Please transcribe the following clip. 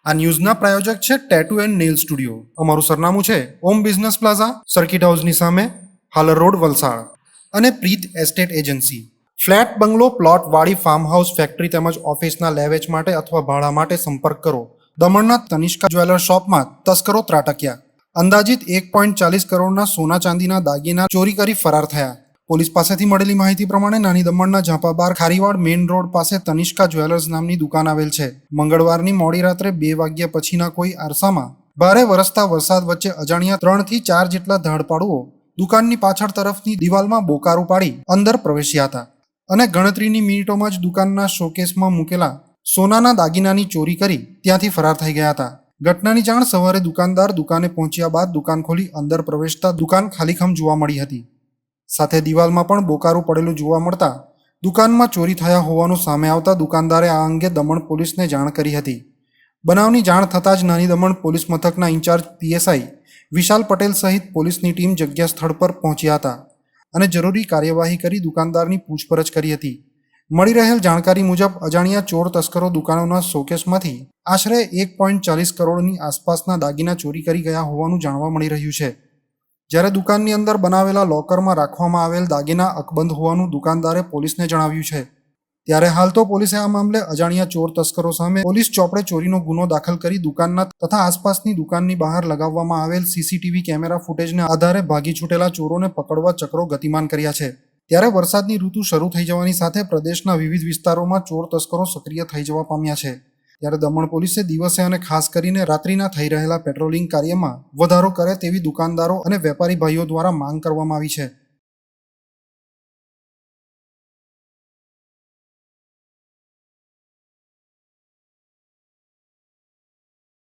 આ ન્યૂઝના પ્રાયોજક છે tattoo and nail studio. અમારું સરનામું છે ઓમ બિઝનેસ પ્લાઝા, સર્કિટ હાઉસની સામે, હાલર રોડ, વલસાડ. અને પ્રીત એસ્ટેટ એજન્સી. ફ્લેટ, બંગલો, પ્લોટ, વાડી, ફાર્મ હાઉસ, ફેક્ટરી તેમજ ઓફિસના લે વેચ માટે અથવા ભાડા માટે સંપર્ક કરો. દમણના તનિષ્કા જ્વેલર શોપમાં તસ્કરો ત્રાટક્યા. અંદાજિત 1.40 કરોડના સોના ચાંદીના દાગીના ચોરી કરી ફરાર થયા. પોલીસ પાસેથી મળેલી માહિતી પ્રમાણે નાની દમણના ઝાંપાબાર ખારીવાડ મેઇન રોડ પાસે તનિષ્કા જ્વેલર્સ નામની દુકાન આવેલ છે. મંગળવારની મોડી રાત્રે 2 વાગ્યા પછીના કોઈ અરસામાં ભારે વરસતા વરસાદ વચ્ચે અજાણ્યા 3 થી 4 જેટલા ધાડપાડુઓ દુકાનની પાછળ તરફની દિવાલમાં બોકારું પાડી અંદર પ્રવેશ્યા હતા અને ગણતરીની મિનિટોમાં જ દુકાનના શોકેસમાં મૂકેલા સોનાના દાગીનાની ચોરી કરી ત્યાંથી ફરાર થઈ ગયા હતા. ઘટનાની જાણ સવારે દુકાનદાર દુકાને પહોંચ્યા બાદ દુકાન ખોલી અંદર પ્રવેશતા દુકાન ખાલીખમ જોવા મળી હતી. સાથે દિવાલમાં પણ બોકારું પડેલું જોવા મળતા દુકાનમાં ચોરી થયા હોવાનું સામે આવતા દુકાનદારે આ અંગે દમણ પોલીસને જાણ કરી હતી. બનાવની જાણ થતાં જ નાની દમણ પોલીસ મથકના ઇન્ચાર્જ પીએસઆઈ વિશાલ પટેલ સહિત પોલીસની ટીમ જગ્યા સ્થળ પર પહોંચ્યા હતા અને જરૂરી કાર્યવાહી કરી દુકાનદારની પૂછપરછ કરી હતી. મળી રહેલ જાણકારી મુજબ અજાણ્યા ચોર તસ્કરો દુકાનોના શોકેસમાંથી આશરે 1.40 કરોડની આસપાસના દાગીના ચોરી કરી ગયા હોવાનું જાણવા મળી રહ્યું છે. જ્યારે દુકાનની અંદર બનાવેલા લોકરમાં રાખવામાં આવેલ દાગીના અકબંધ હોવાનું દુકાનદારે પોલીસને જણાવ્યું છે. ત્યારે હાલ તો પોલીસે આ મામલે અજાણ્યા ચોર તસ્કરો સામે પોલીસ ચોપડે ચોરીનો ગુનો દાખલ કરી દુકાનના તથા આસપાસની દુકાનની બહાર લગાવવામાં આવેલ સીસીટીવી કેમેરા ફૂટેજને આધારે ભાગી છૂટેલા ચોરોને પકડવા ચક્રો ગતિમાન કર્યા છે. ત્યારે વરસાદની ઋતુ શરૂ થઈ જવાની સાથે પ્રદેશના વિવિધ વિસ્તારોમાં ચોર તસ્કરો સક્રિય થઈ જવા પામ્યા છે. ત્યારે દમણ પોલીસે દિવસે અને ખાસ કરીને રાત્રિના થઈ રહેલા પેટ્રોલિંગ કાર્યમાં વધારો કરે તેવી દુકાનદારો અને વેપારી ભાઈઓ દ્વારા માંગ કરવામાં આવી છે.